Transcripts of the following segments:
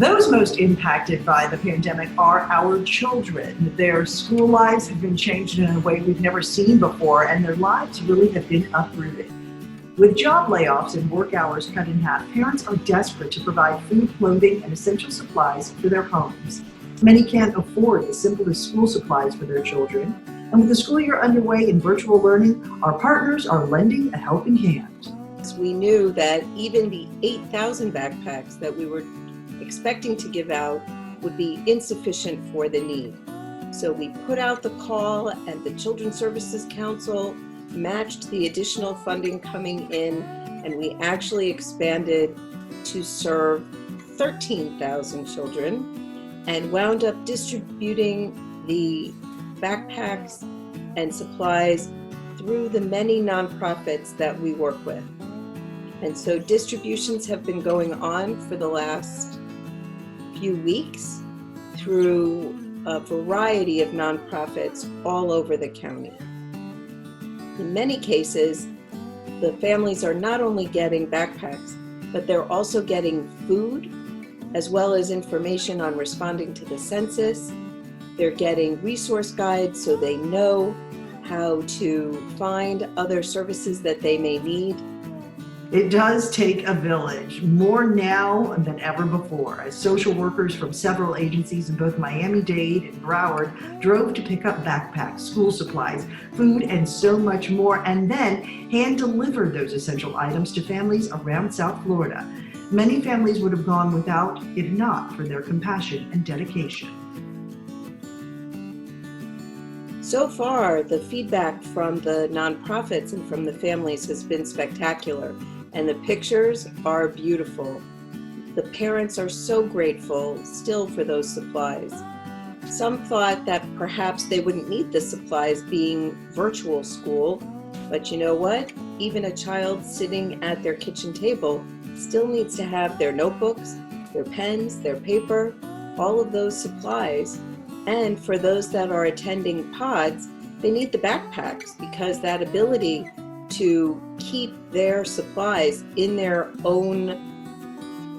Those most impacted by the pandemic are our children. Their school lives have been changed in a way we've never seen before, and their lives really have been uprooted. With job layoffs and work hours cut in half, parents are desperate to provide food, clothing, and essential supplies for their homes. Many can't afford the simplest school supplies for their children, and with the school year underway in virtual learning, our partners are lending a helping hand. We knew that even the 8,000 backpacks that we were expecting to give out would be insufficient for the need. So we put out the call, and the Children's Services Council matched the additional funding coming in, and we actually expanded to serve 13,000 children and wound up distributing the backpacks and supplies through the many nonprofits that we work with. And so distributions have been going on for the last few weeks through a variety of nonprofits all over the county. In many cases, the families are not only getting backpacks, but they're also getting food, as well as information on responding to the census. They're getting resource guides so they know how to find other services that they may need. It does take a village, more now than ever before, as social workers from several agencies in both Miami-Dade and Broward drove to pick up backpacks, school supplies, food, and so much more, and then hand-delivered those essential items to families around South Florida. Many families would have gone without if not for their compassion and dedication. So far, the feedback from the nonprofits and from the families has been spectacular, and the pictures are beautiful. The parents are so grateful still for those supplies. Some thought that perhaps they wouldn't need the supplies being virtual school, but you know what? Even a child sitting at their kitchen table still needs to have their notebooks, their pens, their paper, all of those supplies. And for those that are attending pods, they need the backpacks, because that ability to keep their supplies in their own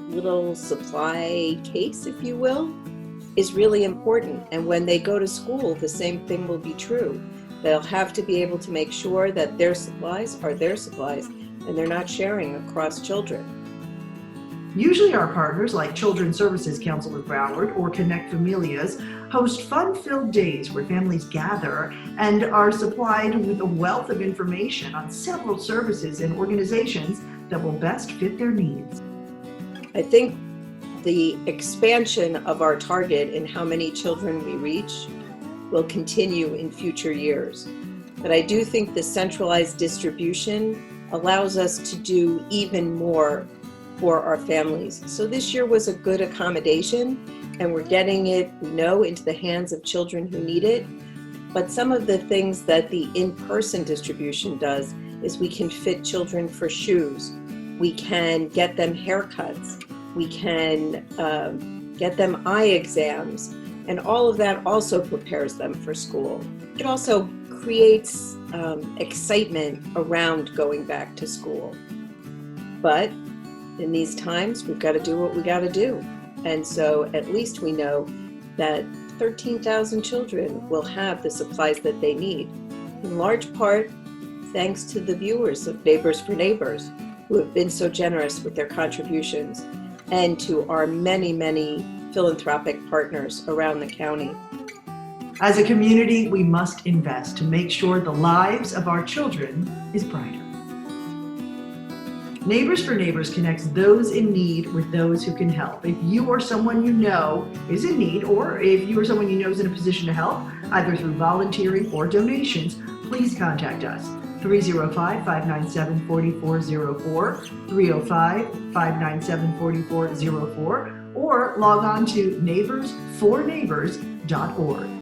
little supply case, if you will, is really important. And when they go to school, the same thing will be true. They'll have to be able to make sure that their supplies are their supplies and they're not sharing across children. Usually our partners, like Children's Services Council of Broward or Connect Familias, host fun-filled days where families gather and are supplied with a wealth of information on several services and organizations that will best fit their needs. I think the expansion of our target and how many children we reach will continue in future years. But I do think the centralized distribution allows us to do even more for our families. So this year was a good accommodation, and we're getting it, we know, into the hands of children who need it. But some of the things that the in-person distribution does is we can fit children for shoes. We can get them haircuts. We can get them eye exams. And all of that also prepares them for school. It also creates excitement around going back to school. But in these times, we've got to do what we got to do. And so at least we know that 13,000 children will have the supplies that they need, in large part thanks to the viewers of Neighbors for Neighbors, who have been so generous with their contributions, and to our many, many philanthropic partners around the county. As a community, we must invest to make sure the lives of our children is brighter. Neighbors for Neighbors connects those in need with those who can help. If you or someone you know is in need, or if you or someone you know is in a position to help, either through volunteering or donations, please contact us. 305-597-4404, 305-597-4404, or log on to neighborsforneighbors.org.